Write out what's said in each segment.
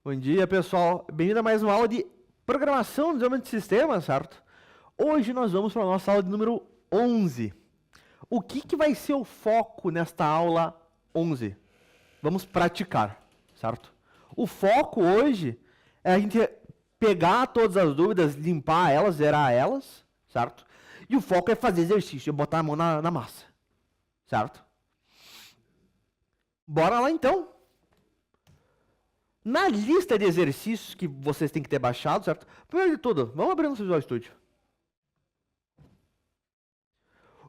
Bom dia, pessoal. Bem-vindo a mais uma aula de programação de desenvolvimento de sistemas, certo? Hoje nós vamos para a nossa aula de número 11. O que vai ser o foco nesta aula 11? Vamos praticar, certo? O foco hoje é a gente pegar todas as dúvidas, limpar elas, zerar elas, certo? E o foco é fazer exercício, é botar a mão na massa, certo? Bora lá então! Na lista de exercícios que vocês têm que ter baixado, certo? Primeiro de tudo, vamos abrir nosso Visual Studio.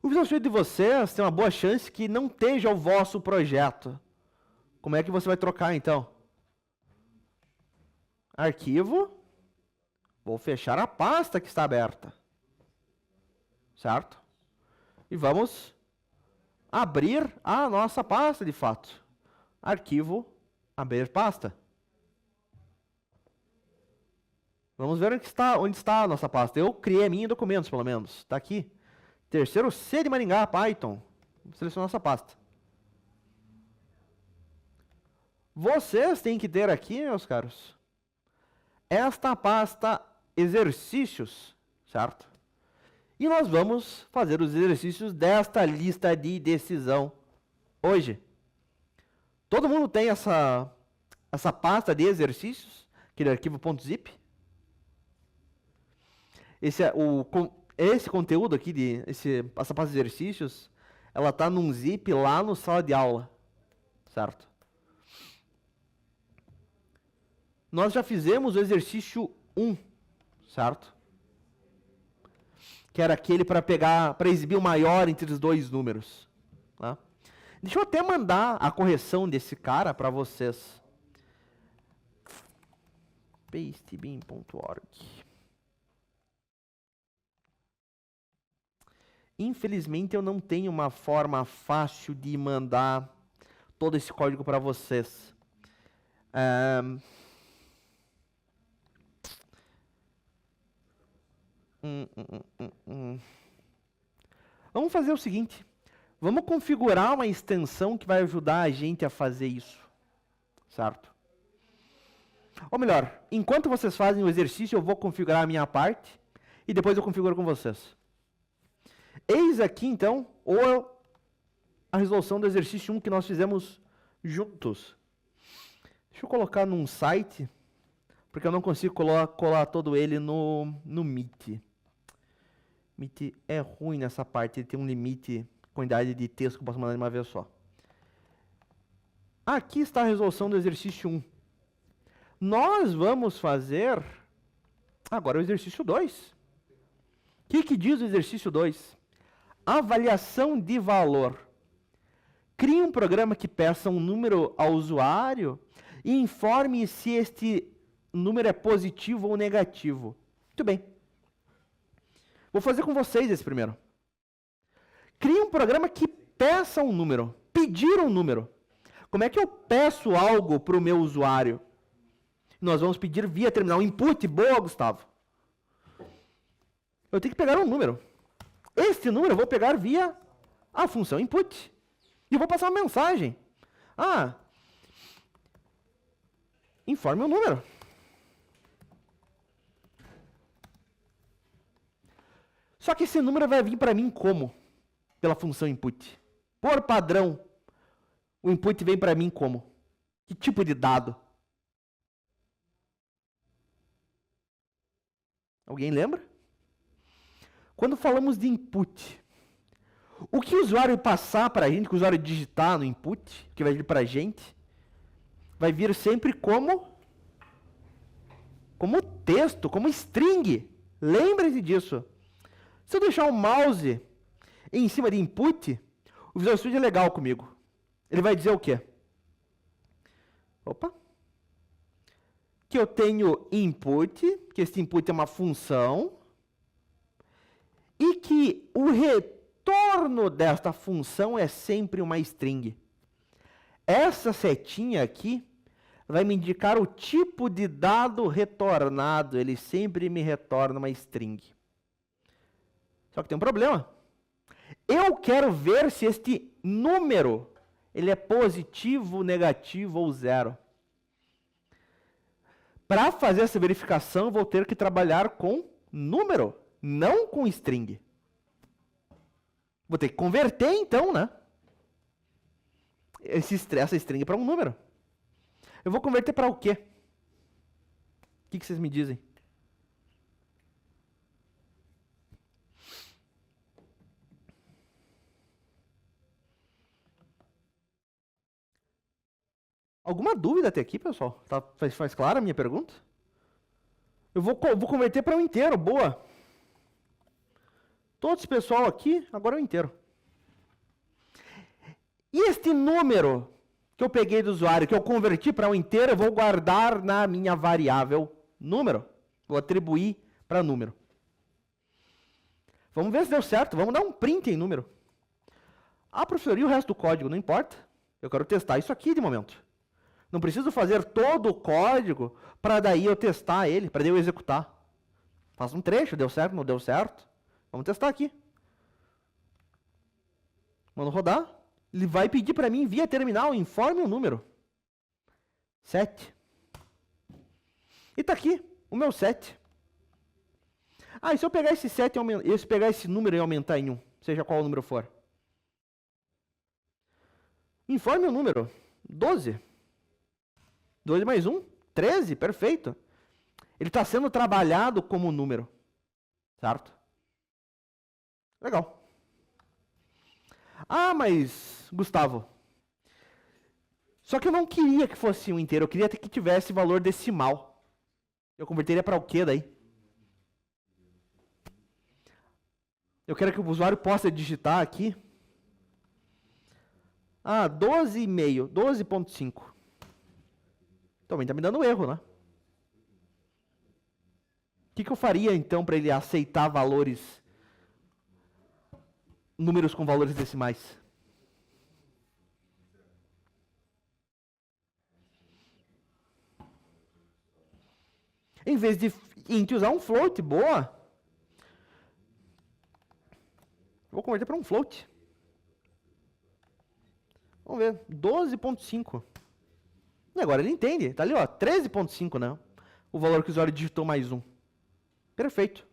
O Visual Studio de vocês tem uma boa chance que não esteja o vosso projeto. Como é que você vai trocar, então? Arquivo. Vou fechar a pasta que está aberta. Certo? E vamos abrir a nossa pasta, de fato. Arquivo, abrir pasta. Vamos ver onde está a nossa pasta. Eu criei a minha em documentos, pelo menos. Está aqui. Terceiro C de Maringá, Python. Vou selecionar essa pasta. Vocês têm que ter aqui, meus caros, esta pasta exercícios, certo? E nós vamos fazer os exercícios desta lista de decisão hoje. Todo mundo tem essa pasta de exercícios, aquele arquivo .zip? Esse conteúdo aqui, essa pasta de exercícios, ela está num zip lá no sala de aula, certo? Nós já fizemos o exercício 1, certo? Que era aquele para exibir o maior entre os dois números. Tá? Deixa eu até mandar a correção desse cara para vocês. pastebin.org. Infelizmente eu não tenho uma forma fácil de mandar todo esse código para vocês. Vamos fazer o seguinte. Vamos configurar uma extensão que vai ajudar a gente a fazer isso. Certo? Ou melhor, enquanto vocês fazem o exercício, eu vou configurar a minha parte e depois eu configuro com vocês. Eis aqui, então, a resolução do exercício 1 que nós fizemos juntos. Deixa eu colocar num site, porque eu não consigo colar todo ele no Meet. Meet é ruim nessa parte, ele tem um limite, quantidade de texto que eu posso mandar de uma vez só. Aqui está a resolução do exercício 1. Nós vamos fazer agora o exercício 2. O que diz o exercício 2? Avaliação de valor. Crie um programa que peça um número ao usuário e informe se este número é positivo ou negativo. Muito bem. Vou fazer com vocês esse primeiro. Crie um programa que peça um número. Pedir um número. Como é que eu peço algo para o meu usuário? Nós vamos pedir via terminal input. Boa, Gustavo. Eu tenho que pegar um número. Este número eu vou pegar via a função input. E eu vou passar uma mensagem. Informe o número. Só que esse número vai vir para mim como? Pela função input. Por padrão, o input vem para mim como? Que tipo de dado? Alguém lembra? Quando falamos de input, o que o usuário passar para a gente, que o usuário digitar no input, que vai vir para a gente, vai vir sempre como texto, como string. Lembre-se disso. Se eu deixar o mouse em cima de input, o Visual Studio é legal comigo. Ele vai dizer o quê? Que eu tenho input, que esse input é uma função, e que o retorno desta função é sempre uma string. Essa setinha aqui vai me indicar o tipo de dado retornado. Ele sempre me retorna uma string. Só que tem um problema. Eu quero ver se este número ele é positivo, negativo ou zero. Para fazer essa verificação, eu vou ter que trabalhar com número, não com string. Vou ter que converter, então, né? Essa string para um número. Eu vou converter para o quê? O que vocês me dizem? Alguma dúvida até aqui, pessoal? Tá, faz clara a minha pergunta? Eu vou converter para um inteiro, boa. Todo esse pessoal aqui, agora é o inteiro. E este número que eu peguei do usuário, que eu converti para um inteiro, eu vou guardar na minha variável número. Vou atribuir para número. Vamos ver se deu certo. Vamos dar um print em número. Ah, professor, e o resto do código? Não importa. Eu quero testar isso aqui de momento. Não preciso fazer todo o código para daí eu testar ele, para daí eu executar. Faço um trecho, deu certo, não deu certo. Vamos testar aqui. Mando rodar. Ele vai pedir para mim via terminal, informe o número. 7. E está aqui, o meu 7. Ah, e se eu pegar esse 7 e se pegar esse número e aumentar em 1, seja qual o número for? Informe o número. 12. 12 mais 1, 13, perfeito. Ele está sendo trabalhado como número. Certo? Legal. Ah, mas, Gustavo, só que eu não queria que fosse um inteiro, eu queria que tivesse valor decimal. Eu converteria para o quê daí? Eu quero que o usuário possa digitar aqui. Ah, 12,5, 12,5. Também está me dando erro, né? O que eu faria, então, para ele aceitar valores, números com valores decimais? Em vez de int usar um float, boa. Vou converter para um float. Vamos ver, 12,5. E agora ele entende, está ali, ó, 13,5, né? O valor que o usuário digitou mais 1. Perfeito.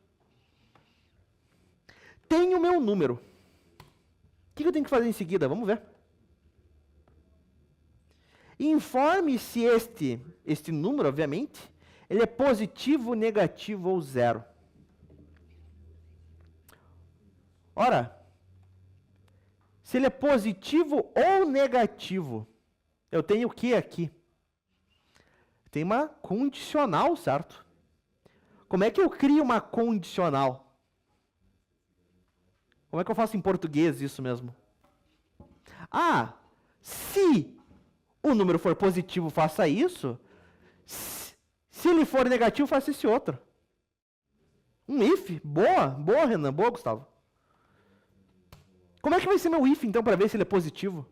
Tenho o meu número. O que eu tenho que fazer em seguida? Vamos ver. Informe se este número, obviamente, ele é positivo, negativo ou zero. Ora, se ele é positivo ou negativo, eu tenho o que aqui? Tem uma condicional, certo? Como é que eu crio uma condicional? Como é que eu faço em português isso mesmo? Ah, se o número for positivo, faça isso. Se ele for negativo, faça esse outro. Um if. Boa, boa, Renan. Boa, Gustavo. Como é que vai ser meu if, então, para ver se ele é positivo?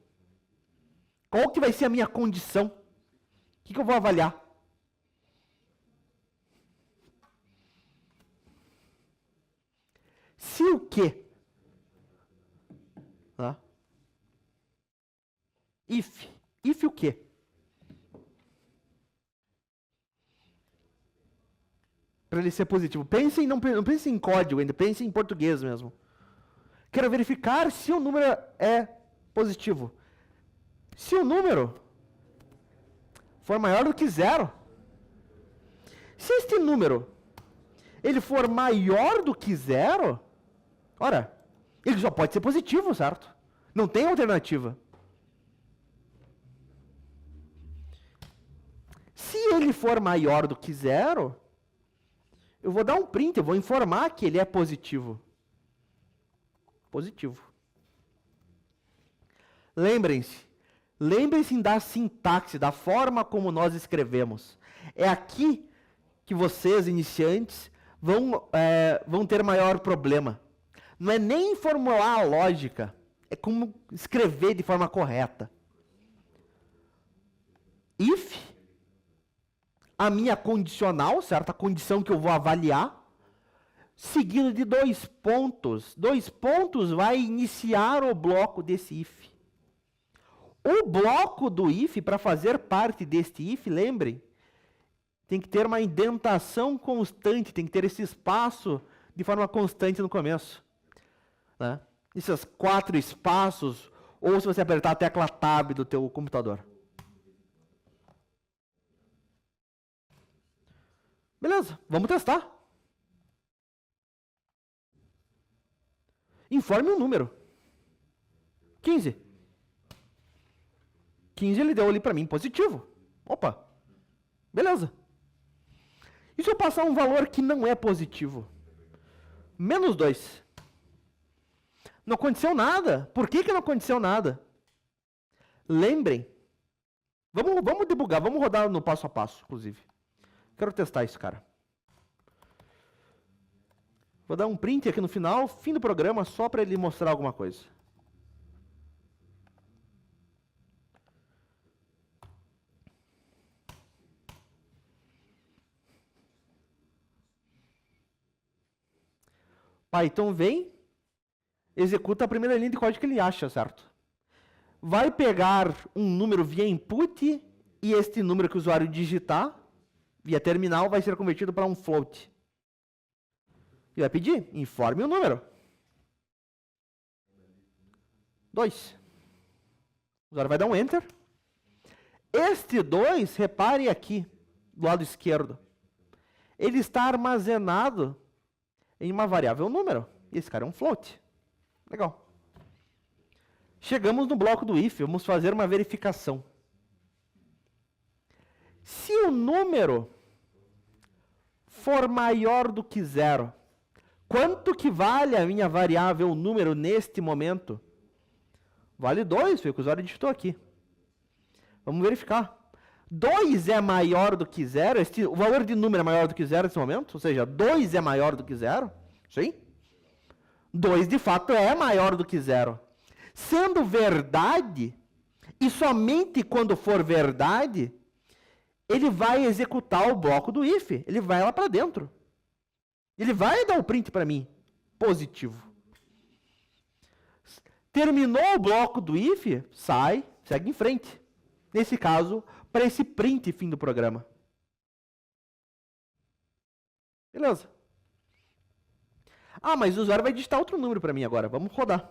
Qual que vai ser a minha condição? O que eu vou avaliar? Se o quê? Ah. If. If o quê? Para ele ser positivo. Não pense em código ainda, pense em português mesmo. Quero verificar se o número é positivo. Se o número for maior do que zero, se este número ele for maior do que zero, ora, ele só pode ser positivo, certo? Não tem alternativa. Se ele for maior do que zero, eu vou dar um print, eu vou informar que ele é positivo. Positivo. Lembrem-se da sintaxe, da forma como nós escrevemos. É aqui que vocês, iniciantes, vão ter maior problema. Não é nem formular a lógica, é como escrever de forma correta. If, a minha condicional, certo? A condição que eu vou avaliar, seguido de 2 pontos. 2 pontos vai iniciar o bloco desse if. O bloco do if, para fazer parte deste if, lembrem, tem que ter uma indentação constante, tem que ter esse espaço de forma constante no começo. Né? Esses 4 espaços, ou se você apertar a tecla Tab do teu computador. Beleza, vamos testar. Informe um número. 15. 15 ele deu ali para mim positivo. Opa, beleza. E se eu passar um valor que não é positivo? Menos 2. Não aconteceu nada. Por que não aconteceu nada? Lembrem. Vamos debugar, vamos rodar no passo a passo, inclusive. Quero testar isso, cara. Vou dar um print aqui no final, fim do programa, só para ele mostrar alguma coisa. Python vem, executa a primeira linha de código que ele acha, certo? Vai pegar um número via input e este número que o usuário digitar via terminal vai ser convertido para um float. E vai pedir, informe o número. 2. O usuário vai dar um enter. Este 2, repare aqui, do lado esquerdo, ele está armazenado em uma variável número. E esse cara é um float. Legal. Chegamos no bloco do if, vamos fazer uma verificação. Se o número for maior do que 0, quanto que vale a minha variável número neste momento? Vale 2, foi o que o usuário digitou aqui. Vamos verificar. 2 é maior do que 0, o valor de número é maior do que 0 nesse momento, ou seja, 2 é maior do que 0, sim? 2 de fato é maior do que 0. Sendo verdade, e somente quando for verdade, ele vai executar o bloco do if, ele vai lá para dentro. Ele vai dar o print para mim, positivo. Terminou o bloco do if, sai, segue em frente. Nesse caso, para esse print fim do programa. Beleza. Ah, mas o usuário vai digitar outro número para mim agora. Vamos rodar.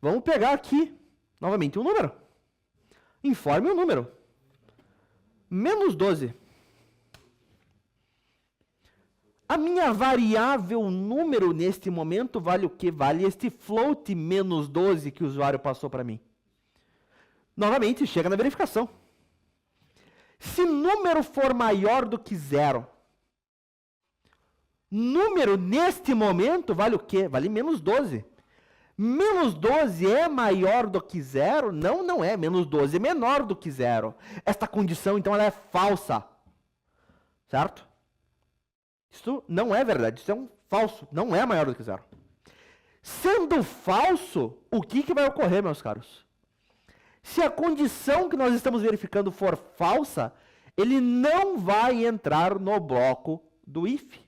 Vamos pegar aqui, novamente, um número. Informe o número. Menos 12. A minha variável número neste momento vale o quê? Vale este float menos 12 que o usuário passou para mim. Novamente, chega na verificação. Se número for maior do que 0, número neste momento vale o quê? Vale menos 12. Menos 12 é maior do que 0? Não, não é. Menos 12 é menor do que 0. Esta condição, então, ela é falsa. Certo? Isso não é verdade. Isso é um falso. Não é maior do que 0. Sendo falso, o que vai ocorrer, meus caros? Se a condição que nós estamos verificando for falsa, ele não vai entrar no bloco do if.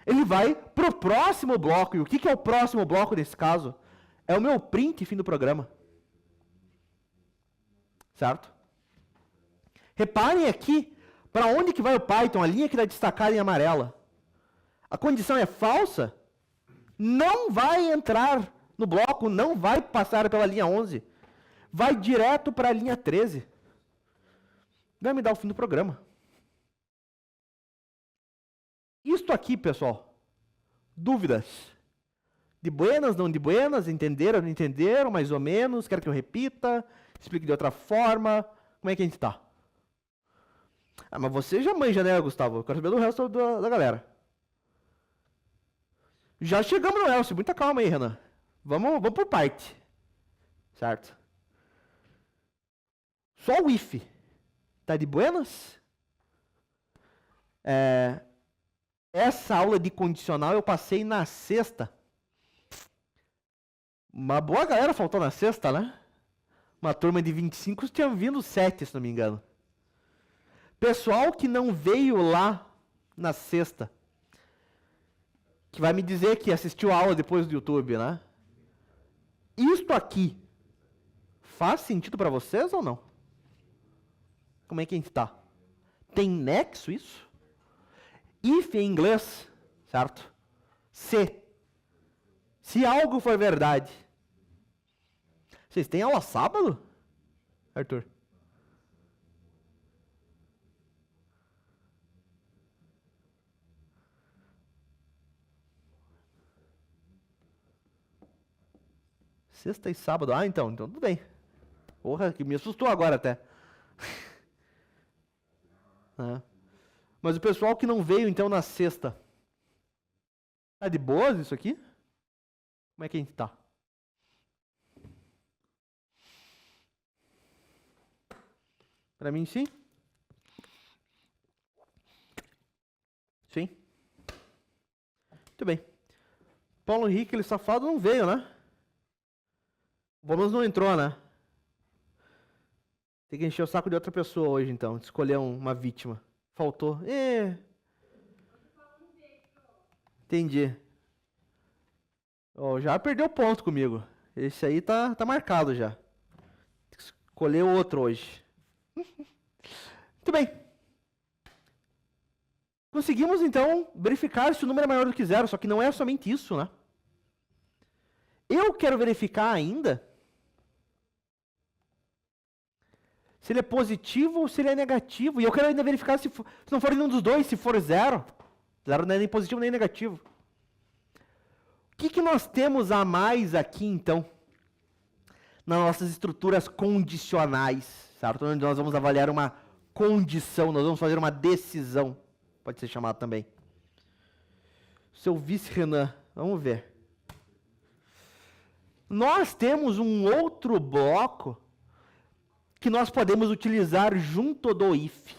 Ele vai para o próximo bloco. E o que é o próximo bloco nesse caso? É o meu print fim do programa. Certo? Reparem aqui, para onde que vai o Python? A linha que está destacada em amarela. A condição é falsa, não vai entrar no bloco, não vai passar pela linha 11. Vai direto para a linha 13. Vai me dar o fim do programa. Isto aqui, pessoal, dúvidas? De buenas, não de buenas? Entenderam, não entenderam? Mais ou menos? Quer que eu repita? Explique de outra forma? Como é que a gente está? Ah, mas você já manja, né, Gustavo? Eu quero saber do resto da galera. Já chegamos no else. Muita calma aí, Renan. Vamos por parte. Certo? Só o if. Tá de buenas? Essa aula de condicional eu passei na sexta. Uma boa galera faltou na sexta, né? Uma turma de 25 tinha vindo 7, se não me engano. Pessoal que não veio lá na sexta, que vai me dizer que assistiu a aula depois do YouTube, né? Isto aqui faz sentido para vocês ou não? Como é que a gente está? Tem nexo isso? If em inglês, certo? Se algo for verdade. Vocês têm aula sábado, Arthur? Sexta e sábado. Ah, então tudo bem. Porra, que me assustou agora até. Mas o pessoal que não veio, então, na sexta. Tá de boas isso aqui? Como é que a gente tá? Pra mim, sim. Sim. Muito bem. Paulo Henrique, ele safado, não veio, né? O Bônus não entrou, né? Tem que encher o saco de outra pessoa hoje, então. Escolher uma vítima. Faltou. Entendi. Oh, já perdeu ponto comigo. Esse aí tá marcado já. Tem que escolher outro hoje. Muito bem. Conseguimos, então, verificar se o número é maior do que zero. Só que não é somente isso, né? Eu quero verificar ainda se ele é positivo ou se ele é negativo. E eu quero ainda verificar se não for nenhum dos dois, se for zero. Zero não é nem positivo nem negativo. O que nós temos a mais aqui, então, nas nossas estruturas condicionais, certo? Onde nós vamos avaliar uma condição, nós vamos fazer uma decisão. Pode ser chamado também. Seu vice-Renan, vamos ver. Nós temos um outro bloco que nós podemos utilizar junto do if.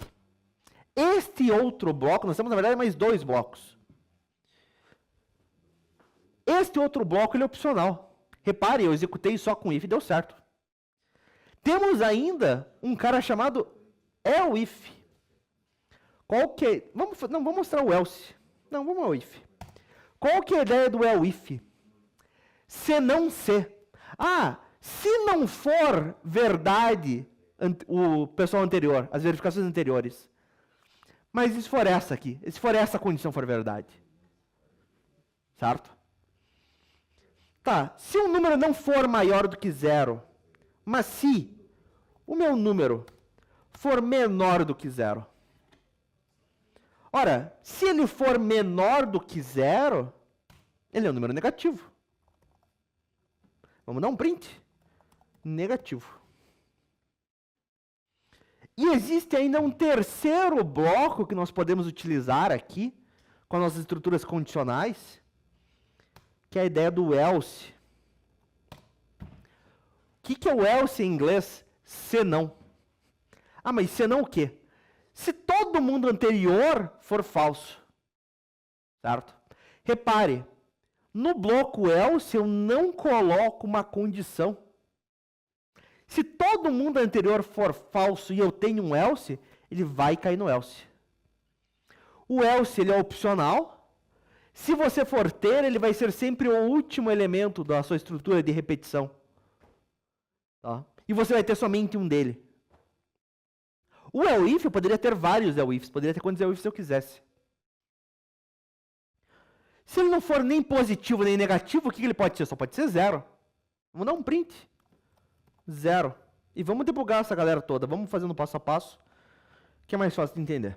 Este outro bloco, nós temos na verdade mais dois blocos. Este outro bloco ele é opcional. Repare, eu executei só com if e deu certo. Temos ainda um cara chamado elif. Qual que é? Vamos mostrar o else. Não, vamos ao if. Qual que é a ideia do elif? Se não se. Ah, se não for verdade o pessoal anterior, as verificações anteriores. Mas e se for essa aqui? E se for essa condição for verdade? Certo? Tá, se o número não for maior do que zero, mas se o meu número for menor do que zero. Ora, se ele for menor do que zero, ele é um número negativo. Vamos dar um print. Negativo. E existe ainda um terceiro bloco que nós podemos utilizar aqui, com as nossas estruturas condicionais, que é a ideia do else. O que é o else em inglês? Se não. Ah, mas se não o quê? Se todo mundo anterior for falso. Certo? Repare, no bloco else eu não coloco uma condição. Se todo mundo anterior for falso e eu tenho um else, ele vai cair no else. O else ele é opcional. Se você for ter, ele vai ser sempre o último elemento da sua estrutura de repetição. Tá? E você vai ter somente um dele. O elif eu poderia ter vários elifs, poderia ter quantos elifs eu quisesse. Se ele não for nem positivo nem negativo, o que ele pode ser? Só pode ser zero. Vamos dar um print. Zero. E vamos debugar essa galera toda. Vamos fazendo passo a passo, que é mais fácil de entender.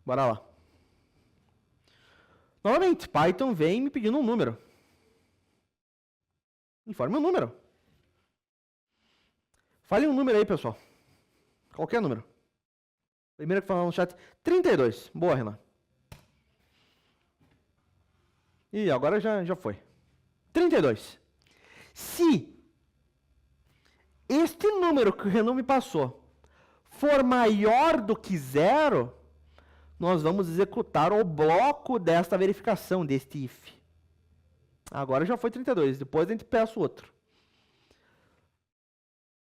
Bora lá. Novamente, Python vem me pedindo um número. Informe um número. Fale um número aí, pessoal. Qualquer número. Primeiro que falou no chat, 32. Boa, Renan. E agora já foi. 32. Se este número que o Renan me passou for maior do que zero, nós vamos executar o bloco desta verificação, deste if. Agora já foi 32, depois a gente peça o outro.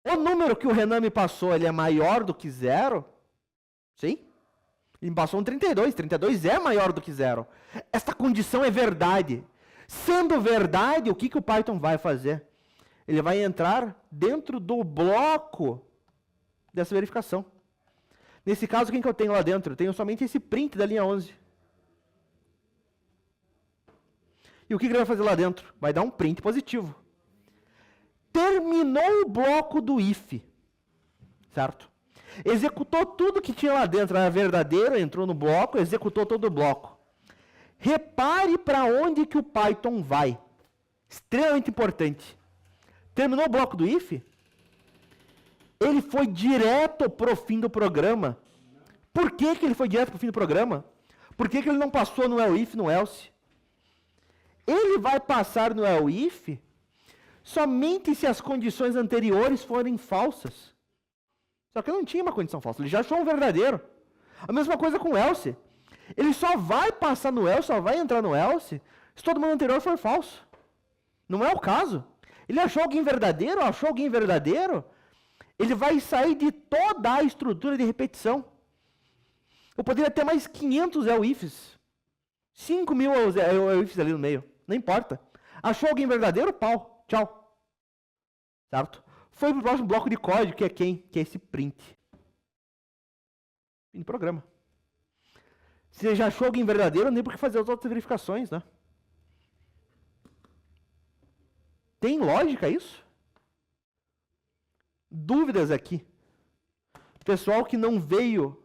O número que o Renan me passou, ele é maior do que zero? Sim. Ele me passou um 32, 32 é maior do que zero. Esta condição é verdade. Sendo verdade, o que o Python vai fazer? Ele vai entrar dentro do bloco dessa verificação. Nesse caso, quem que eu tenho lá dentro? Eu tenho somente esse print da linha 11. E o que ele vai fazer lá dentro? Vai dar um print positivo. Terminou o bloco do if, certo? Executou tudo que tinha lá dentro, era verdadeiro, entrou no bloco, executou todo o bloco. Repare para onde que o Python vai. Extremamente importante. Terminou o bloco do if? Ele foi direto para o fim do programa. Por que ele foi direto para o fim do programa? Por que ele não passou no else, no else? Ele vai passar no else somente se as condições anteriores forem falsas. Só que não tinha uma condição falsa, ele já achou um verdadeiro. A mesma coisa com o else. Ele só vai passar no else, só vai entrar no else, se todo mundo anterior for falso. Não é o caso. Ele achou alguém verdadeiro, ele vai sair de toda a estrutura de repetição. Eu poderia ter mais 500 else-ifs. 5.000 else-ifs ali no meio. Não importa. Achou alguém verdadeiro? Pau. Tchau. Certo? Foi para o próximo bloco de código, que é quem? Que é esse print. Fim do programa. Se você já achou alguém verdadeiro, nem por que fazer as outras verificações, né? Tem lógica isso? Dúvidas aqui? Pessoal que não veio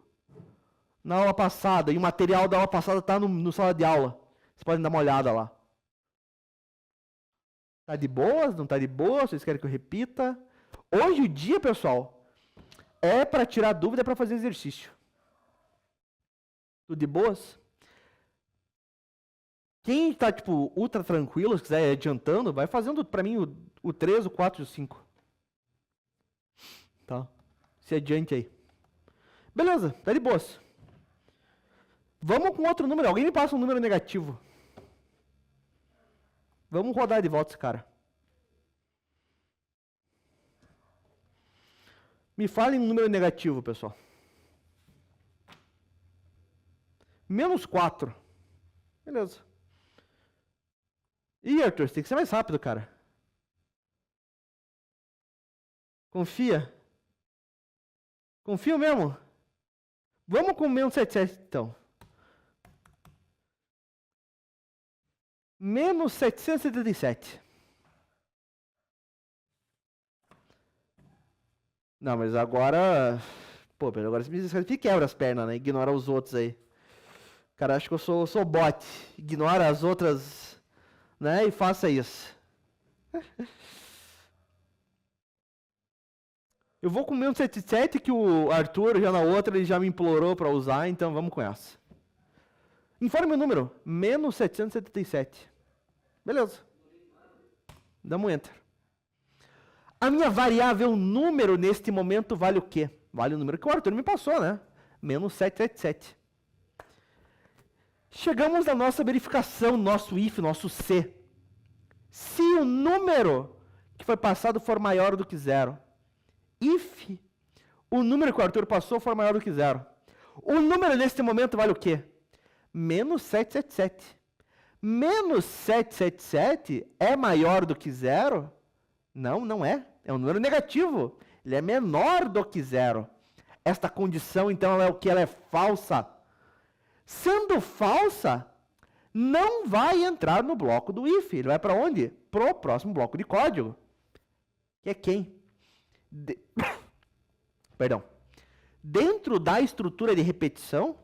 na aula passada, e o material da aula passada está no sala de aula. Vocês podem dar uma olhada lá. Tá de boas? Não tá de boas? Vocês querem que eu repita? Hoje o dia, pessoal, é para tirar dúvida, é para fazer exercício. Tudo de boas? Quem está, tipo, ultra tranquilo, se quiser ir adiantando, vai fazendo para mim o 3, o 4 e o 5. Tá? Se adiante aí. Beleza, tá de boas. Vamos com outro número. Alguém me passa um número negativo. Vamos rodar de volta esse cara. Me falem um número negativo, pessoal. -4. Beleza. Ih, Arthur, você tem que ser mais rápido, cara. Confia. Confia mesmo? Vamos com -77, então. -777. Não, mas agora... Pô, agora você quebra as pernas, né? Ignora os outros aí. Cara, acho que eu sou bot. Ignora as outras, né? E faça isso. Eu vou com o -77, que o Arthur, já na outra, ele já me implorou para usar, então vamos com essa. Informe o número. -777. Beleza. Dá um enter. A minha variável número, neste momento, vale o quê? Vale o número que o Arthur me passou, né? -777. Chegamos na nossa verificação, nosso if, nosso C. Se o número que foi passado for maior do que 0, if o número que o Arthur passou for maior do que 0, o número neste momento vale o quê? -777. -777 é maior do que 0? Não, não é. É um número negativo. Ele é menor do que 0. Esta condição, então, ela é o que? Ela é falsa. Sendo falsa, não vai entrar no bloco do if. Ele vai para onde? Para o próximo bloco de código. Que é quem? Perdão. Dentro da estrutura de repetição,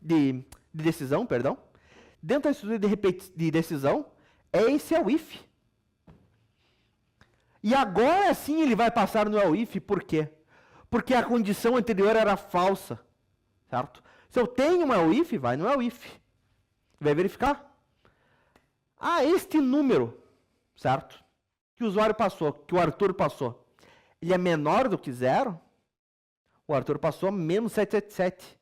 de decisão, perdão. Dentro da estrutura de decisão, esse é o if. E agora sim ele vai passar no if, por quê? Porque a condição anterior era falsa, certo? Se eu tenho um if, vai no if. Vai verificar. Ah, este número, certo? Que o usuário passou, que o Arthur passou, ele é menor do que 0? O Arthur passou -777.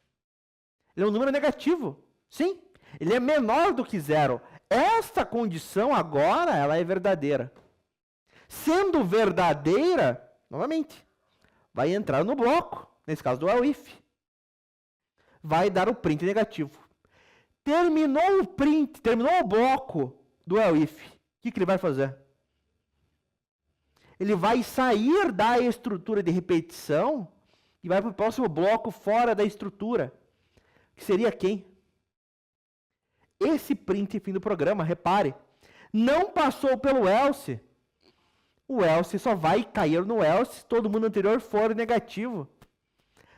Ele é um número negativo. Sim, ele é menor do que 0. Esta condição agora, ela é verdadeira. Sendo verdadeira, novamente, vai entrar no bloco, nesse caso do if. Vai dar o print negativo. Terminou o print, terminou o bloco do ELIF, o que ele vai fazer? Ele vai sair da estrutura de repetição e vai para o próximo bloco fora da estrutura, que seria quem? Esse print fim do programa, repare, não passou pelo else. O else só vai cair no else se todo mundo anterior for negativo.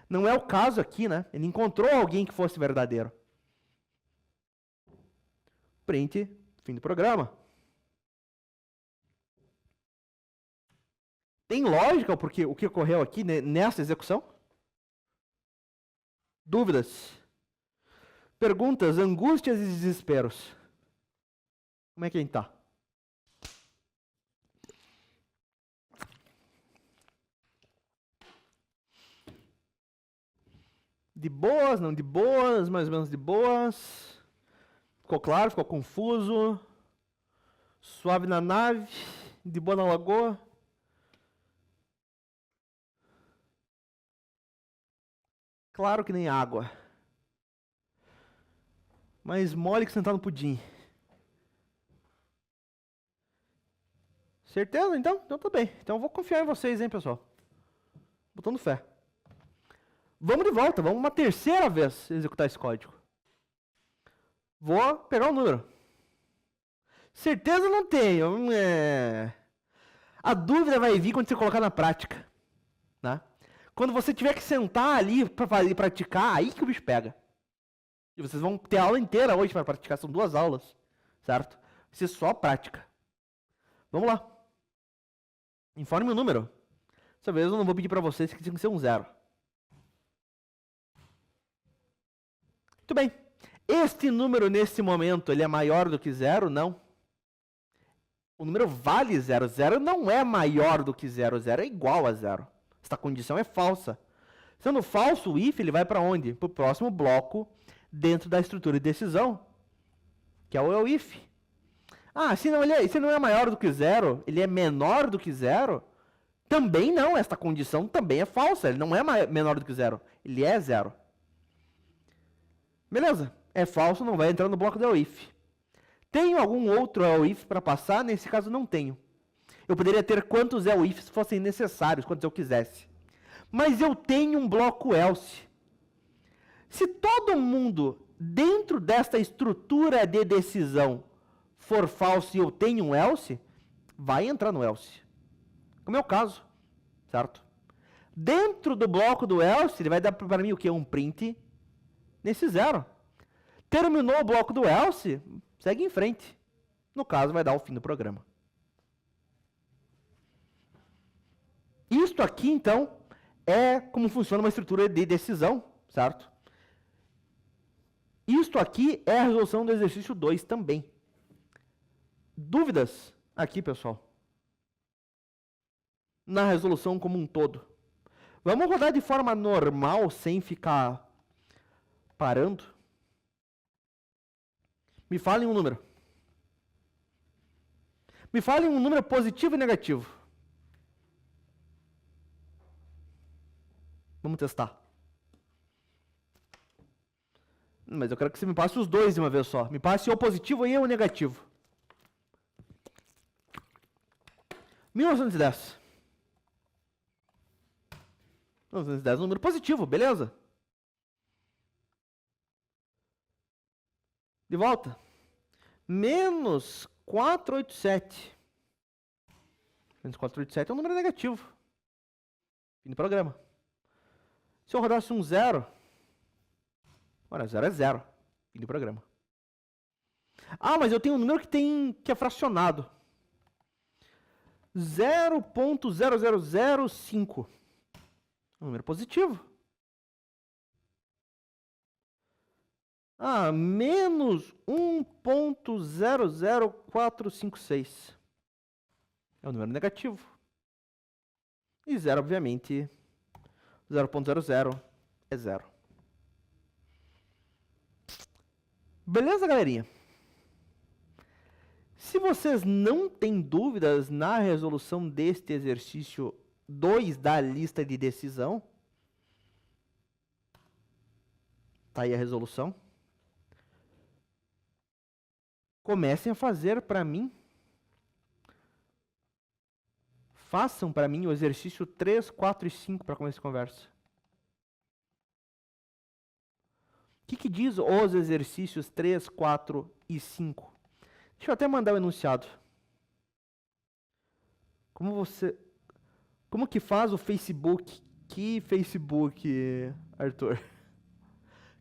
Não é o caso aqui, né? Ele encontrou alguém que fosse verdadeiro. Print fim do programa. Tem lógica porque o que ocorreu aqui nessa execução? Dúvidas? Perguntas, angústias e desesperos. Como é que a gente tá? De boas, não de boas, mais ou menos de boas. Ficou claro, ficou confuso. Suave na nave, de boa na lagoa. Claro que nem água. Mais mole que sentar no pudim. Certeza, então? Então tá bem. Então eu vou confiar em vocês, hein, pessoal. Botando fé. Vamos de volta, vamos uma terceira vez executar esse código. Vou pegar o número. Certeza não tenho. A dúvida vai vir quando você colocar na prática. Né? Quando você tiver que sentar ali para praticar, aí que o bicho pega. E vocês vão ter a aula inteira hoje para praticar, são 2 aulas, certo? Vai ser só prática. Vamos lá. Informe o número. Dessa vez eu não vou pedir para vocês que tem que ser um 0. Muito bem. Este número, nesse momento, ele é maior do que 0? Não. O número vale 0. 0 não é maior do que 0. 0 é igual a 0. Esta condição é falsa. Sendo falso, o if ele vai para onde? Para o próximo bloco dentro da estrutura de decisão, que é o if. Ah, se não é maior do que 0, ele é menor do que 0, também não. Esta condição também é falsa. Ele não é menor do que 0. Ele é 0. Beleza? É falso, não vai entrar no bloco do if. Tenho algum outro if para passar? Nesse caso, não tenho. Eu poderia ter quantos ifs fossem necessários, quantos eu quisesse. Mas eu tenho um bloco else. Se todo mundo dentro desta estrutura de decisão for falso e eu tenho um else, vai entrar no else. Como é o caso, certo? Dentro do bloco do else, ele vai dar para mim o quê? Um print nesse 0. Terminou o bloco do else, segue em frente. No caso, vai dar o fim do programa. Isto aqui, então, é como funciona uma estrutura de decisão, certo? Isto aqui é a resolução do exercício 2 também. Dúvidas aqui, pessoal? Na resolução como um todo. Vamos rodar de forma normal, sem ficar parando? Me falem um número. Me falem um número positivo e negativo. Vamos testar. Mas eu quero que você me passe os dois de uma vez só. Me passe o positivo e o negativo. 1910. 1910 é um número positivo, beleza? De volta. Menos 487. Menos 487 é um número negativo. Fim do programa. Se eu rodasse um 0, olha, 0 é 0. Fim do programa. Ah, mas eu tenho um número que é fracionado. 0.0005. Um número positivo. Ah, menos 1.00456. É um número negativo. E 0, obviamente, 0.00 é 0. Beleza, galerinha? Se vocês não têm dúvidas na resolução deste exercício 2 da lista de decisão, tá aí a resolução. comecem a fazer para mim. Façam para mim o exercício 3, 4 e 5 para começar a conversa. O que diz os exercícios 3, 4 e 5? Deixa eu até mandar o enunciado. Como que faz o Facebook? Que Facebook, Arthur?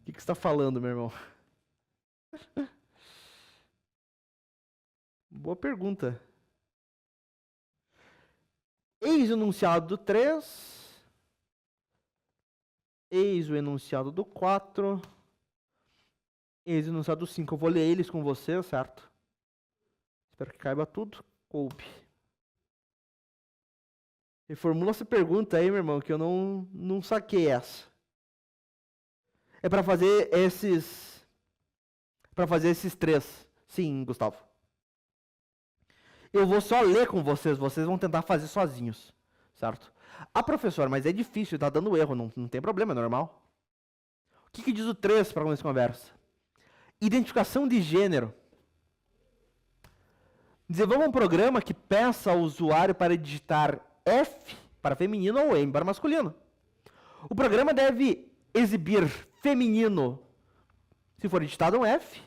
O que você está falando, meu irmão? Boa pergunta. Eis o enunciado do 3. Eis o enunciado do 4. Eis o enunciado do 5. Eu vou ler eles com você, certo? Espero que caiba tudo. Coube. Reformula essa pergunta aí, meu irmão, que eu não saquei essa. É para fazer esses... Para fazer esses 3. Sim, Gustavo. Eu vou só ler com vocês vão tentar fazer sozinhos, certo? Ah, professor, mas é difícil, tá dando erro, não tem problema, é normal. O que diz o 3 para começar a conversa? Identificação de gênero. Desenvolva um programa que peça ao usuário para digitar F para feminino ou M para masculino. O programa deve exibir feminino se for digitado um F,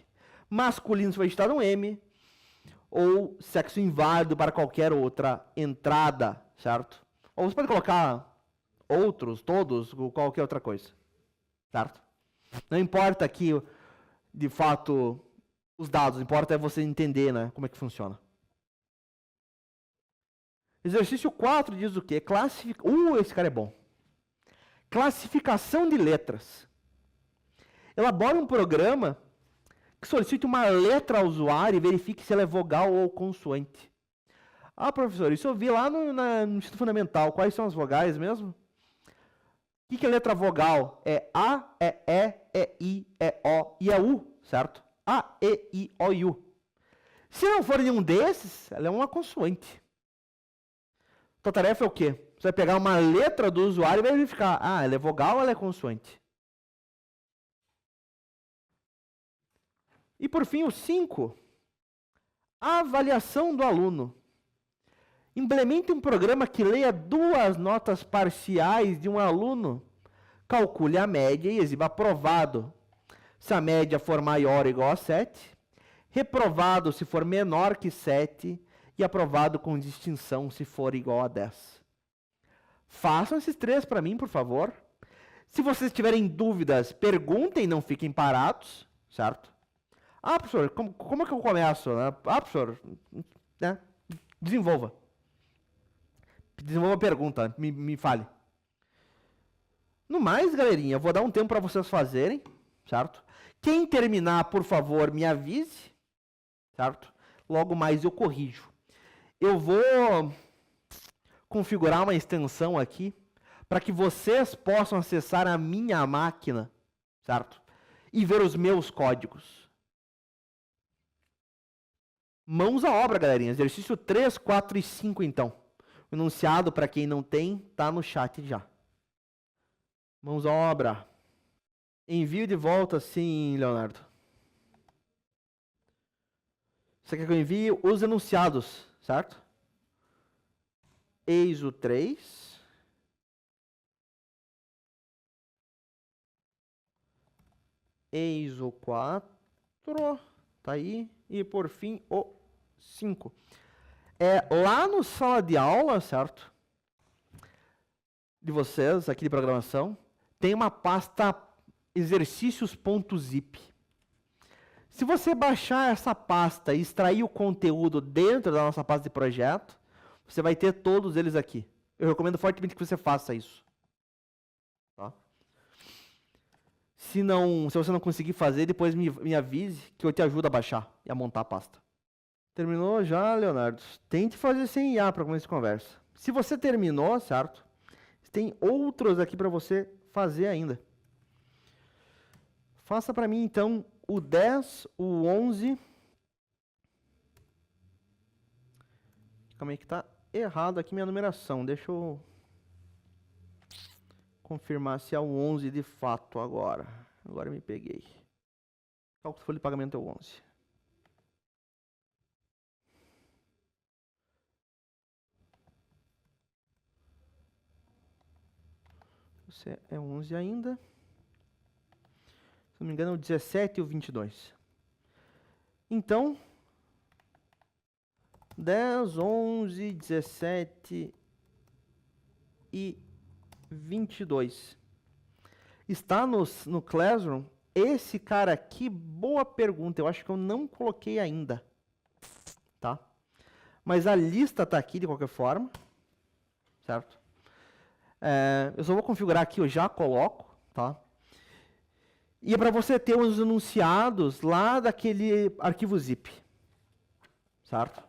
masculino se for digitado um M, ou sexo inválido para qualquer outra entrada, certo? Ou você pode colocar outros, todos, ou qualquer outra coisa, certo? Não importa aqui, de fato, os dados, importa é você entender, né, como é que funciona. Exercício 4 diz o quê? Esse cara é bom. Classificação de letras. Elabore um programa que solicite uma letra ao usuário e verifique se ela é vogal ou consoante. Ah, professor, isso eu vi lá no Instituto Fundamental. Quais são as vogais mesmo? O que é letra vogal? É A, é E, é I, é O e é U, certo? A, E, I, O e U. Se não for nenhum desses, ela é uma consoante. Tua tarefa é o quê? Você vai pegar uma letra do usuário e vai verificar. Ah, ela é vogal ou ela é consoante? E por fim, o 5. Avaliação do aluno. Implemente um programa que leia 2 notas parciais de um aluno, calcule a média e exiba aprovado se a média for maior ou igual a 7, reprovado se for menor que 7 e aprovado com distinção se for igual a 10. Façam esses 3 para mim, por favor. Se vocês tiverem dúvidas, perguntem, não fiquem parados, certo? Ah, professor, como é que eu começo? Ah, professor, né? Desenvolva a pergunta, me fale. No mais, galerinha, eu vou dar um tempo para vocês fazerem, certo? Quem terminar, por favor, me avise, certo? Logo mais eu corrijo. Eu vou configurar uma extensão aqui para que vocês possam acessar a minha máquina, certo? E ver os meus códigos. Mãos à obra, galerinha. Exercício 3, 4 e 5, então. O enunciado, para quem não tem, tá no chat já. Mãos à obra. Envio de volta, sim, Leonardo. Você quer que eu envie os enunciados, certo? Eis o 3. Eis o 4. Tá aí. E por fim, o 5. Lá no sala de aula, certo? De vocês, aqui de programação, tem uma pasta exercícios.zip. Se você baixar essa pasta e extrair o conteúdo dentro da nossa pasta de projeto, você vai ter todos eles aqui. Eu recomendo fortemente que você faça isso. Tá? Se você não conseguir fazer, depois me avise que eu te ajudo a baixar e a montar a pasta. Terminou já, Leonardo? Tente fazer sem IA para começar a conversa. Se você terminou, certo? Tem outros aqui para você fazer ainda. Faça para mim, então, o 10, o 11. Calma aí que está errado aqui minha numeração. Deixa eu confirmar se é o 11 de fato agora. Agora eu me peguei. Cálculo de folha de pagamento é o 11. Você é 11 ainda. Se não me engano, é o 17 e o 22. Então, 10, 11, 17 e 22. Está no Classroom. Esse cara aqui, boa pergunta. Eu acho que eu não coloquei ainda. Tá? Mas a lista está aqui de qualquer forma. Certo? Eu só vou configurar aqui, eu já coloco. Tá? E é para você ter os enunciados lá daquele arquivo zip. Certo?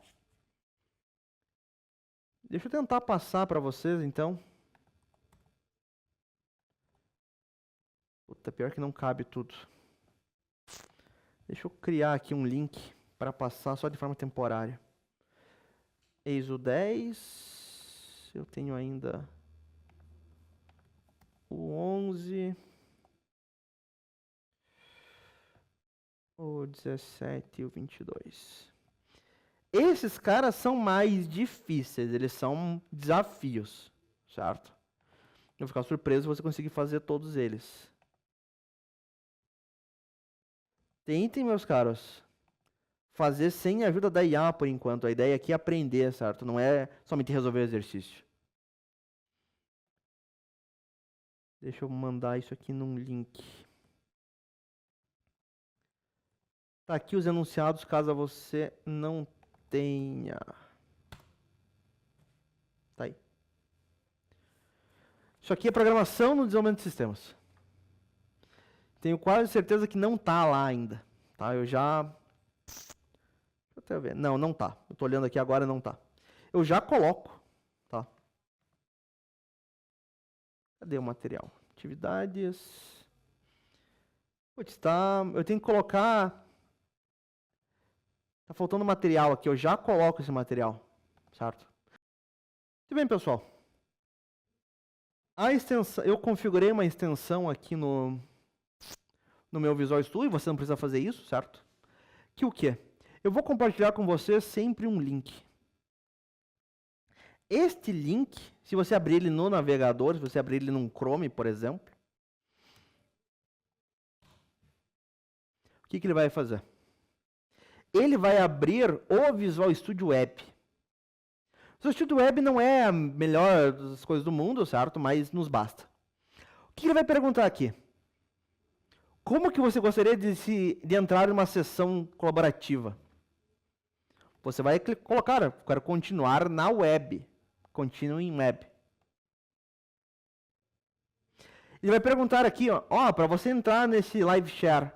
Deixa eu tentar passar para vocês, então. Puta, pior que não cabe tudo. Deixa eu criar aqui um link para passar só de forma temporária. Eis o 10. Eu tenho ainda o 11. O 17 e o 22. Esses caras são mais difíceis, eles são desafios, certo? Eu vou ficar surpreso se você conseguir fazer todos eles. Tentem, meus caros, fazer sem a ajuda da IA por enquanto. A ideia aqui é aprender, certo? Não é somente resolver o exercício. Deixa eu mandar isso aqui num link. Tá aqui os enunciados, caso você não tenha. Tá aí. Isso aqui é programação no desenvolvimento de sistemas. Tenho quase certeza que não tá lá ainda. Tá? Deixa eu até ver. Não, não tá. Eu tô olhando aqui agora, não tá. Eu já coloco. Tá? Cadê o material? Atividades. Putz, tá. Eu tenho que colocar. Tá faltando material aqui. Eu já coloco esse material. Certo? Muito bem, pessoal. A extensão, eu configurei uma extensão aqui no meu Visual Studio. Você não precisa fazer isso, certo? Que o quê? Eu vou compartilhar com vocês sempre um link. Este link, se você abrir ele no navegador, se você abrir ele num Chrome, por exemplo, o que ele vai fazer? Ele vai abrir o Visual Studio Web. O Visual Studio Web não é a melhor das coisas do mundo, certo? Mas nos basta. O que ele vai perguntar aqui? Como que você gostaria de entrar em uma sessão colaborativa? Você vai colocar, eu quero continuar na web. Continue em web. Ele vai perguntar aqui, ó, para você entrar nesse live share,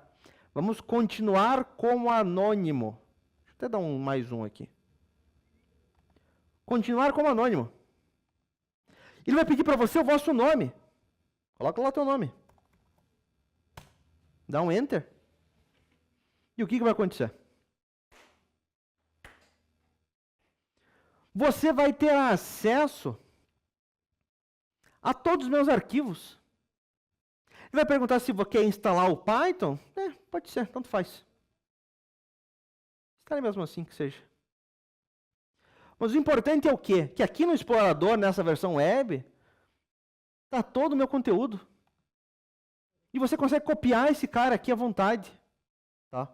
vamos continuar como anônimo. Deixa eu até dar mais um aqui. Continuar como anônimo. Ele vai pedir para você o vosso nome. Coloca lá o teu nome. Dá um enter. E o que vai acontecer? Você vai ter acesso a todos os meus arquivos. Ele vai perguntar se você quer instalar o Python. Pode ser, tanto faz. Instale mesmo assim que seja. Mas o importante é o quê? Que aqui no explorador, nessa versão web, está todo o meu conteúdo. E você consegue copiar esse cara aqui à vontade. Tá?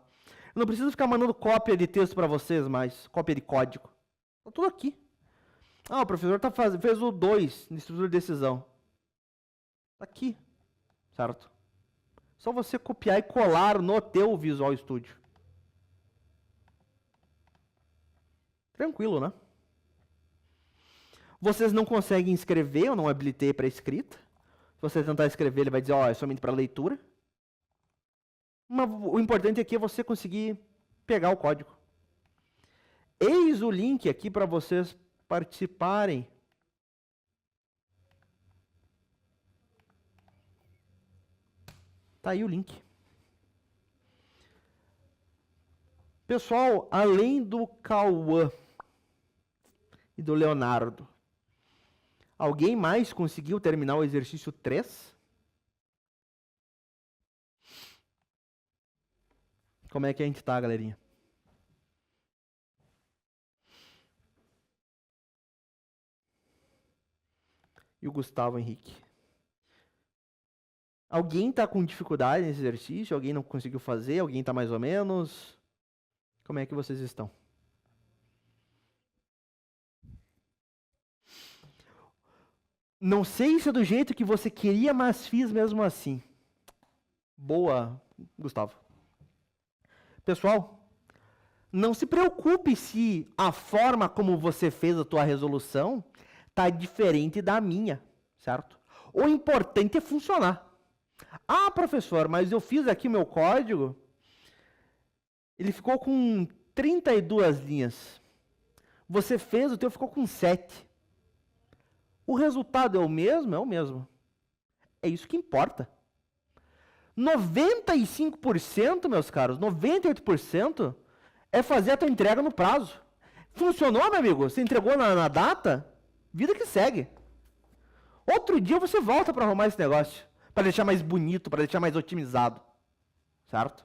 Eu não preciso ficar mandando cópia de texto para vocês mais, cópia de código. Está tudo aqui. O professor fez o 2 de estrutura de decisão. Está aqui. Certo? Só você copiar e colar no teu Visual Studio. Tranquilo, né? Vocês não conseguem escrever, eu não habilitei para escrita. Se você tentar escrever, ele vai dizer, é somente para leitura. Mas o importante aqui é você conseguir pegar o código. Eis o link aqui para vocês participarem. Tá aí o link. Pessoal, além do Cauã e do Leonardo, alguém mais conseguiu terminar o exercício 3? Como é que a gente tá, galerinha? E o Gustavo Henrique? Alguém está com dificuldade nesse exercício? Alguém não conseguiu fazer? Alguém está mais ou menos? Como é que vocês estão? Não sei se é do jeito que você queria, mas fiz mesmo assim. Boa, Gustavo. Pessoal, não se preocupe se a forma como você fez a tua resolução está diferente da minha, certo? O importante é funcionar. Ah, professor, mas eu fiz aqui meu código, ele ficou com 32 linhas. Você fez, o teu ficou com 7. O resultado é o mesmo? É o mesmo. É isso que importa. 95%, meus caros, 98% é fazer a tua entrega no prazo. Funcionou, meu amigo? Você entregou na data? Vida que segue. Outro dia você volta para arrumar esse negócio, para deixar mais bonito, para deixar mais otimizado. Certo?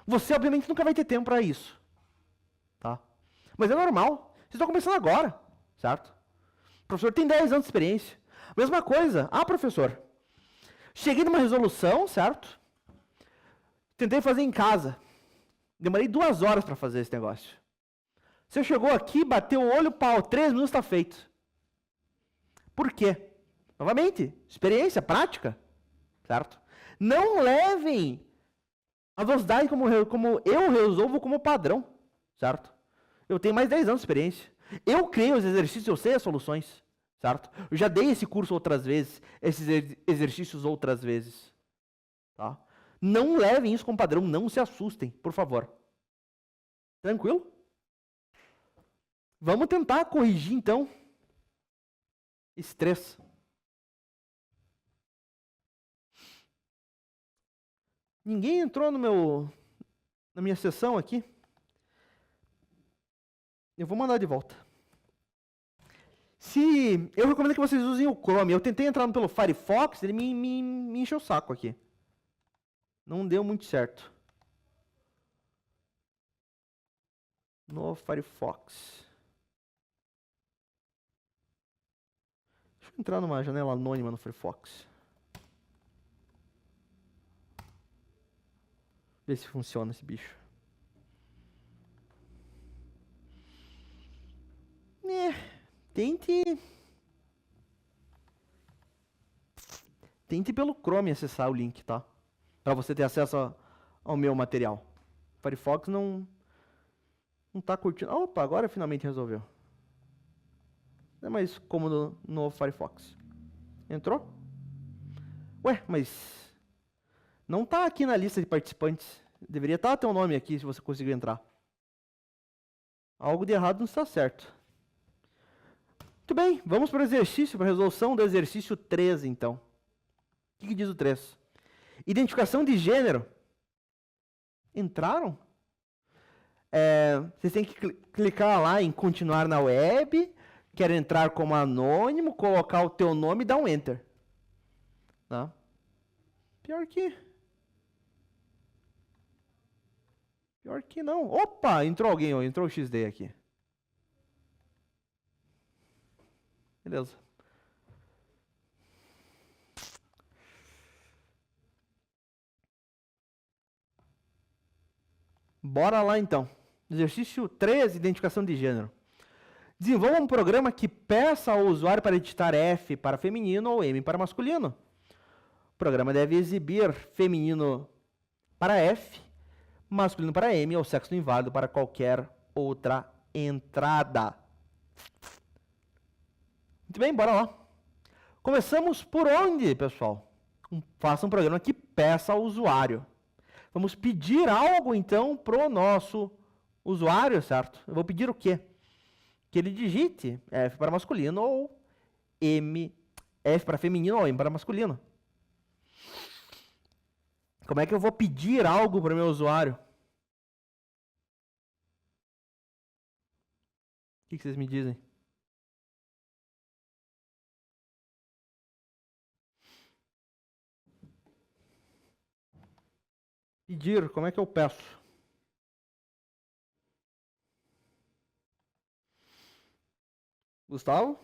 Você, obviamente, nunca vai ter tempo para isso. Tá? Mas é normal. Vocês estão começando agora. Certo? O professor tem 10 anos de experiência. Mesma coisa. Ah, professor, cheguei numa resolução, certo? Tentei fazer em casa. Demorei 2 horas para fazer esse negócio. Você chegou aqui, bateu o olho, pau, 3 minutos está feito. Por quê? Novamente, experiência, prática, certo? Não levem a velocidade como eu resolvo como padrão, certo? Eu tenho mais 10 anos de experiência. Eu criei os exercícios, eu sei as soluções, certo? Eu já dei esse curso outras vezes, esses exercícios outras vezes, tá? Não levem isso como padrão, não se assustem, por favor. Tranquilo? Vamos tentar corrigir, então, esse 3. Ninguém entrou na minha sessão aqui? Eu vou mandar de volta. Eu recomendo que vocês usem o Chrome. Eu tentei entrar pelo Firefox, ele me encheu o saco aqui. Não deu muito certo. No Firefox. Deixa eu entrar numa janela anônima no Firefox. Ver se funciona esse bicho. Tente pelo Chrome acessar o link, tá? Para você ter acesso ao meu material. O Firefox não tá curtindo. Opa, agora finalmente resolveu. Não é mais cômodo no Firefox. Entrou? Ué, mas não tá aqui na lista de participantes. Deveria estar teu nome aqui se você conseguiu entrar. Algo de errado não está certo. Muito bem, vamos para o exercício, para a resolução do exercício 3, então. O que diz o 3? Identificação de gênero. Entraram? Vocês têm que clicar lá em continuar na web, quer entrar como anônimo, colocar o teu nome e dar um enter. Tá? Pior que não. Opa, entrou alguém, ó, entrou o XD aqui. Beleza. Bora lá então. Exercício 3, identificação de gênero. Desenvolva um programa que peça ao usuário para digitar F para feminino ou M para masculino. O programa deve exibir feminino para F, masculino para M ou sexo inválido para qualquer outra entrada. Muito bem, bora lá. Começamos por onde, pessoal? Faça um programa que peça ao usuário. Vamos pedir algo, então, para o nosso usuário, certo? Eu vou pedir o quê? Que ele digite F para masculino ou M, F para feminino ou M para masculino. Como é que eu vou pedir algo para o meu usuário? O que vocês me dizem? Pedir, como é que eu peço? Gustavo?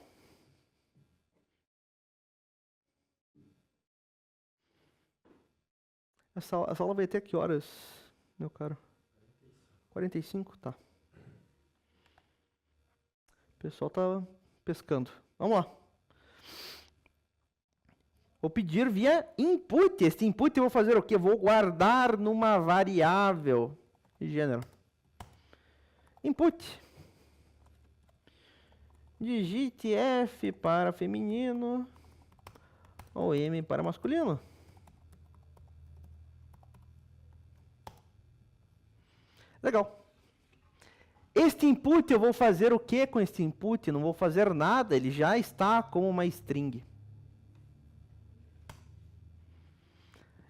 Essa aula vai ter que horas, meu caro? 45? Tá. O pessoal tá pescando. Vamos lá. Vou pedir via input. Este input eu vou fazer o quê? Vou guardar numa variável de gênero. Input. Digite F para feminino ou M para masculino. Legal. Este input, eu vou fazer o que com este input? Não vou fazer nada, ele já está como uma string.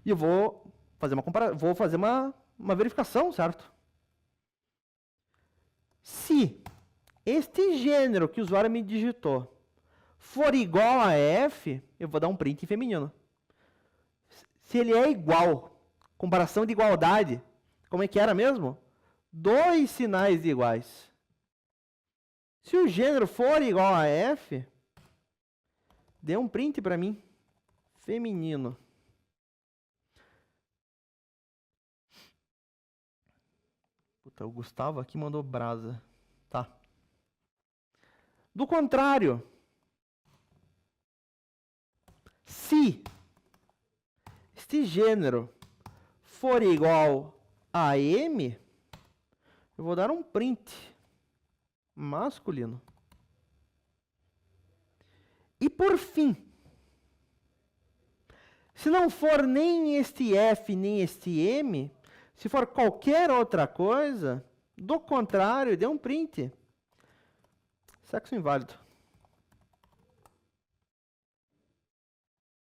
E eu vou fazer uma verificação, certo? Se este gênero que o usuário me digitou for igual a F, eu vou dar um print em feminino. Se ele é igual, comparação de igualdade, como é que era mesmo? 2 sinais iguais. Se o gênero for igual a F, dê um print para mim. Feminino. Puta, o Gustavo aqui mandou brasa. Tá. Do contrário, se este gênero for igual a M, eu vou dar um print masculino. E por fim, se não for nem este F, nem este M, se for qualquer outra coisa, do contrário, dê um print. Sexo inválido.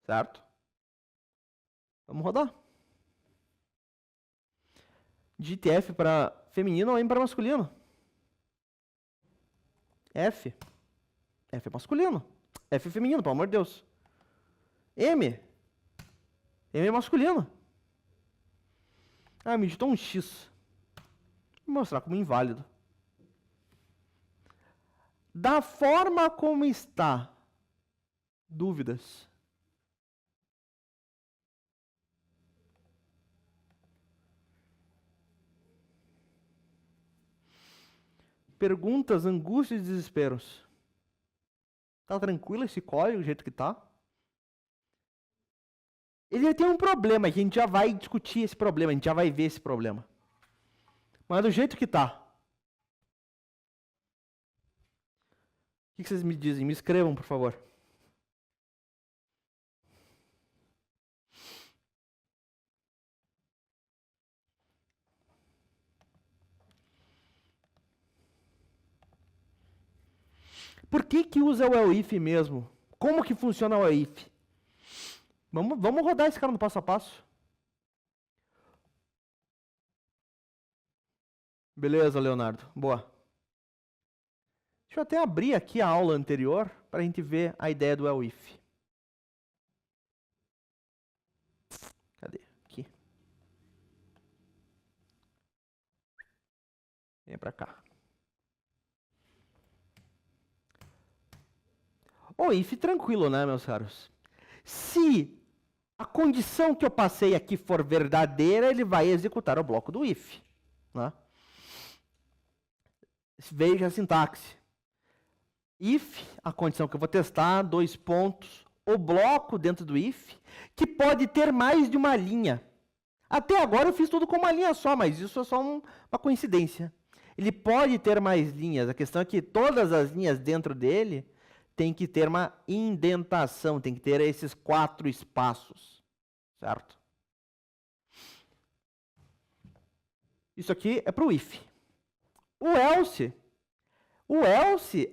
Certo? Vamos rodar. Digite F para feminino ou M para masculino. F. F é masculino. F é feminino, pelo amor de Deus. M. M é masculino. Ah, me digitou um X. Vou mostrar como inválido. Da forma como está. Dúvidas? Perguntas, angústias e desesperos. Tá tranquilo esse código do jeito que tá? Ele tem um problema, a gente já vai discutir esse problema, a gente já vai ver esse problema. Mas do jeito que tá. O que vocês me dizem? Me escrevam, por favor. Por que usa o elif mesmo? Como que funciona o elif? Vamos rodar esse cara no passo a passo. Beleza, Leonardo. Boa. Deixa eu até abrir aqui a aula anterior para a gente ver a ideia do elif. Cadê? Aqui. Vem para cá. O if tranquilo, né, meus caros? Se a condição que eu passei aqui for verdadeira, ele vai executar o bloco do if. Né? Veja a sintaxe. If, a condição que eu vou testar, 2 pontos, o bloco dentro do if, que pode ter mais de uma linha. Até agora eu fiz tudo com uma linha só, mas isso é só uma coincidência. Ele pode ter mais linhas, a questão é que todas as linhas dentro dele tem que ter uma indentação, tem que ter esses 4 espaços, certo? Isso aqui é para o if. O else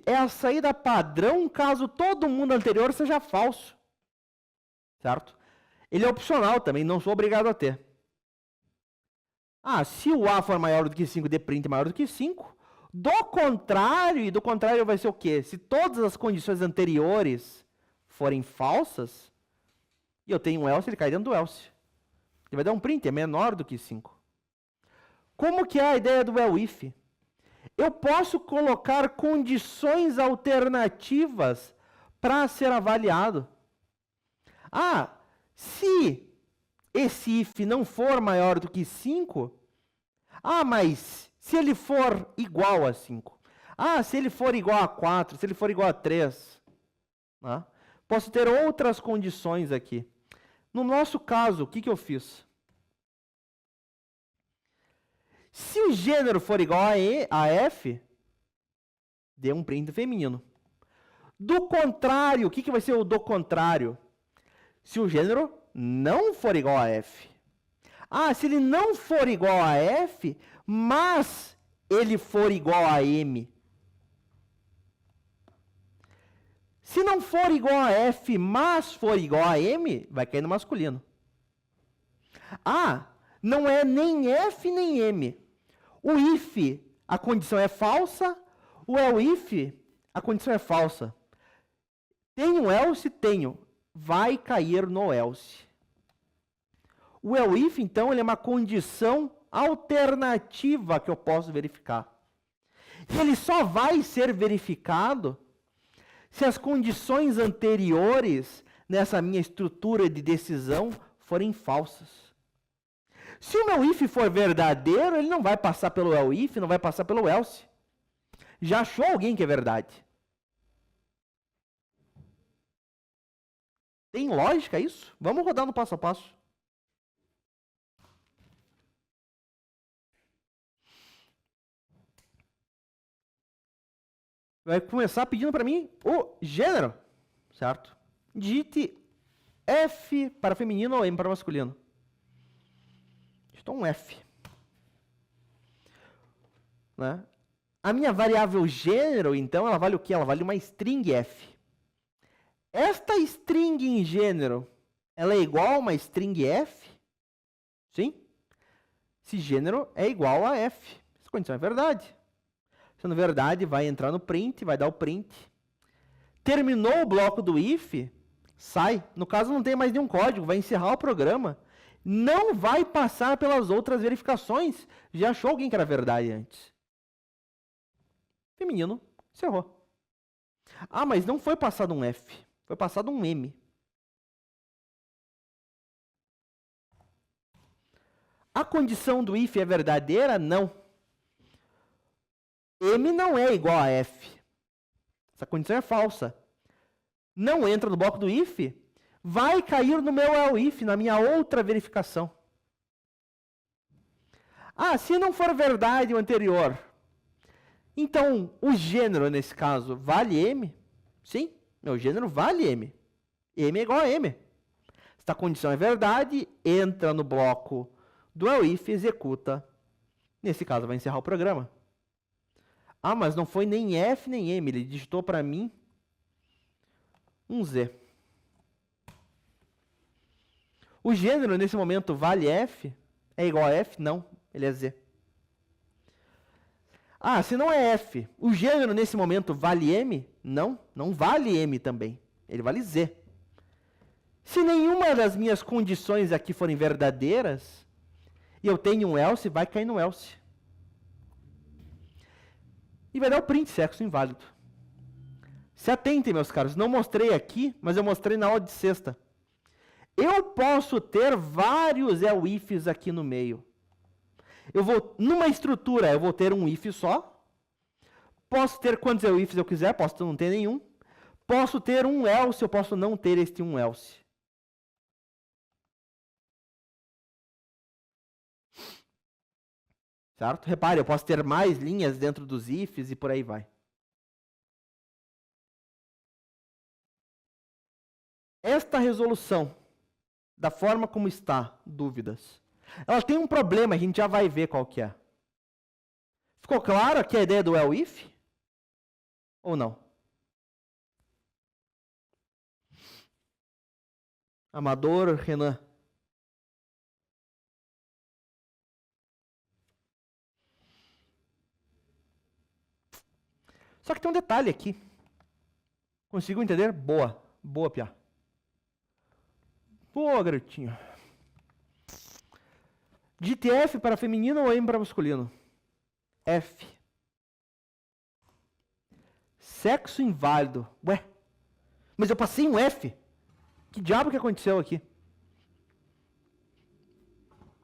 é a saída padrão caso todo mundo anterior seja falso, certo? Ele é opcional também, não sou obrigado a ter. Ah, se o A for maior do que 5, dê print maior do que 5. Do contrário vai ser o quê? Se todas as condições anteriores forem falsas, e eu tenho um else, ele cai dentro do else. Ele vai dar um print, é menor do que 5. Como que é a ideia do elif? Eu posso colocar condições alternativas para ser avaliado. Ah, se esse if não for maior do que 5, mas se ele for igual a 5, se ele for igual a 4, se ele for igual a 3, posso ter outras condições aqui. No nosso caso, o que eu fiz? Se o gênero for igual a F, dê um print feminino. Do contrário, o que vai ser o do contrário? Se o gênero não for igual a F. Se ele não for igual a F, mas ele for igual a M. Se não for igual a F, mas for igual a M, vai cair no masculino. Não é nem F nem M. O if, a condição é falsa. O else, a condição é falsa. Tenho else? Tenho. Vai cair no else. O else, então, ele é uma condição alternativa que eu posso verificar. Ele só vai ser verificado se as condições anteriores nessa minha estrutura de decisão forem falsas. Se o meu if for verdadeiro, ele não vai passar pelo if, não vai passar pelo else. Já achou alguém que é verdade? Tem lógica isso? Vamos rodar no passo a passo. Vai começar pedindo para mim o gênero, certo? Digite F para feminino ou M para masculino. Digitou um F. Né? A minha variável gênero, então, ela vale o quê? Ela vale uma string F. Esta string em gênero, ela é igual a uma string F? Sim? Se gênero é igual a F. Essa condição é verdade. Sendo verdade, vai entrar no print, vai dar o print. Terminou o bloco do if, sai. No caso, não tem mais nenhum código, vai encerrar o programa. Não vai passar pelas outras verificações. Já achou alguém que era verdade antes? Feminino, encerrou. Mas não foi passado um F, foi passado um M. A condição do if é verdadeira? Não. M não é igual a F. Essa condição é falsa. Não entra no bloco do if, vai cair no meu else, na minha outra verificação. Se não for verdade o anterior, então o gênero, nesse caso, vale M? Sim, meu gênero vale M. M é igual a M. Esta condição é verdade, entra no bloco do else, executa. Nesse caso, vai encerrar o programa. Mas não foi nem F nem M, ele digitou para mim um Z. O gênero, nesse momento, vale F? É igual a F? Não, ele é Z. Se não é F, o gênero, nesse momento, vale M? Não, não vale M também. Ele vale Z. Se nenhuma das minhas condições aqui forem verdadeiras, e eu tenho um else, vai cair no else. E vai dar o print, sexo inválido. Se atentem, meus caros, não mostrei aqui, mas eu mostrei na aula de sexta. Eu posso ter vários ifs aqui no meio. Numa estrutura, eu vou ter um if só. Posso ter quantos ifs eu quiser, posso não ter nenhum. Posso ter um else, eu posso não ter este um else. Certo? Repare, eu posso ter mais linhas dentro dos ifs e por aí vai. Esta resolução, da forma como está, dúvidas, ela tem um problema, a gente já vai ver qual que é. Ficou claro aqui a ideia do else? Ou não? Amador, Renan. Só que tem um detalhe aqui. Consigo entender? Boa. Boa, Piá. Boa, garotinho. Digite F para feminino ou M para masculino? F. Sexo inválido. Ué, mas eu passei um F. Que diabo que aconteceu aqui?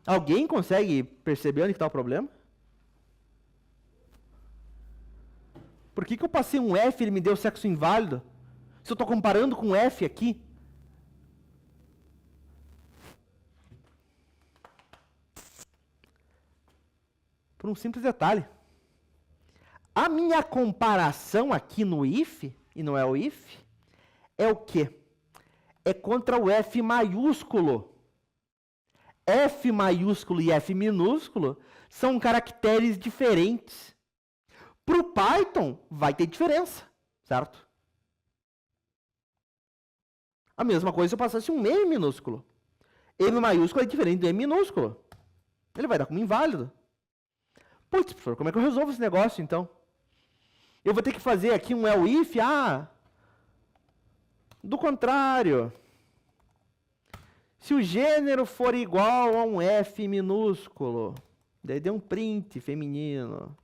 Alguém consegue perceber onde está o problema? Por que eu passei um F e ele me deu sexo inválido? Se eu estou comparando com F aqui. Por um simples detalhe. A minha comparação aqui no if, e não é o if, é o quê? É contra o F maiúsculo. F maiúsculo e F minúsculo são caracteres diferentes. Para o Python, vai ter diferença, certo? A mesma coisa se eu passasse um M minúsculo. M maiúsculo é diferente do M minúsculo. Ele vai dar como inválido. Putz, professor, como é que eu resolvo esse negócio, então? Eu vou ter que fazer aqui um else if, do contrário. Se o gênero for igual a um F minúsculo, daí deu um print feminino,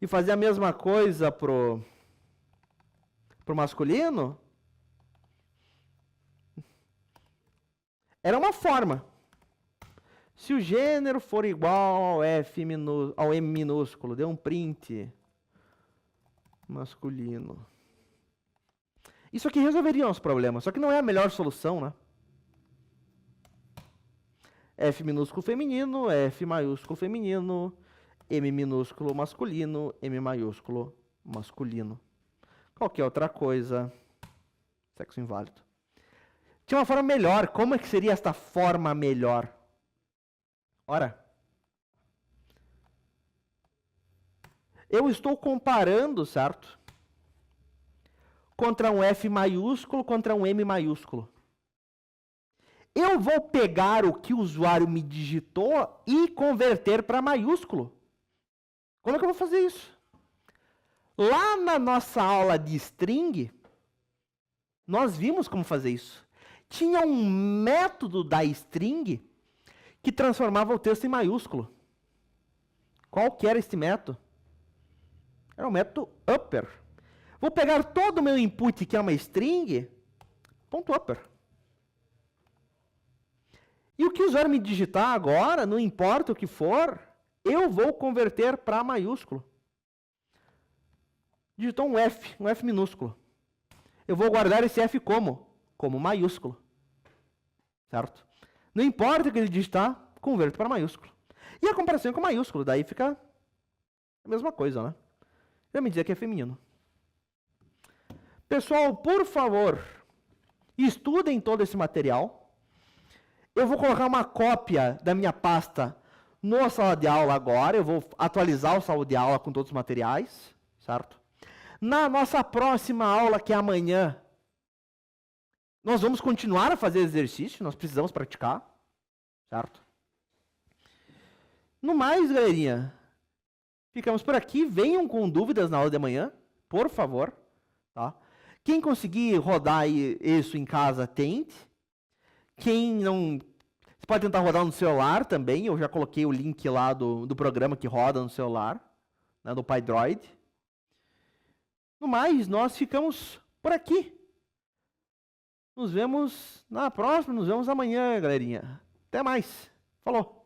e fazer a mesma coisa pro masculino, era uma forma. Se o gênero for igual ao M minúsculo, deu um print masculino. Isso aqui resolveria nosso problema, só que não é a melhor solução, né? F minúsculo feminino, F maiúsculo feminino, M minúsculo masculino, M maiúsculo masculino. Qualquer outra coisa, sexo inválido. Tinha uma forma melhor. Como é que seria esta forma melhor? Ora, eu estou comparando, certo? Contra um F maiúsculo, contra um M maiúsculo. Eu vou pegar o que o usuário me digitou e converter para maiúsculo. Como é que eu vou fazer isso? Lá na nossa aula de string, nós vimos como fazer isso. Tinha um método da string que transformava o texto em maiúsculo. Qual que era este método? Era o método upper. Vou pegar todo o meu input, que é uma string, ponto upper. E o que o usuário me digitar agora, não importa o que for, eu vou converter para maiúsculo. Digitou um F minúsculo. Eu vou guardar esse F como? Como maiúsculo. Certo? Não importa o que ele digitar, converto para maiúsculo. E a comparação é com maiúsculo, daí fica a mesma coisa, né? Vai me dizer que é feminino. Pessoal, por favor, estudem todo esse material. Eu vou colocar uma cópia da minha pasta na sala de aula agora. Eu vou atualizar o sala de aula com todos os materiais, certo? Na nossa próxima aula, que é amanhã, nós vamos continuar a fazer exercício, nós precisamos praticar, certo? No mais, galerinha, ficamos por aqui. Venham com dúvidas na aula de amanhã, por favor, tá? Quem conseguir rodar isso em casa, tente. Quem não... Você pode tentar rodar no celular também. Eu já coloquei o link lá do programa que roda no celular, né, do PyDroid. No mais, nós ficamos por aqui. Nos vemos na próxima, nos vemos amanhã, galerinha. Até mais. Falou!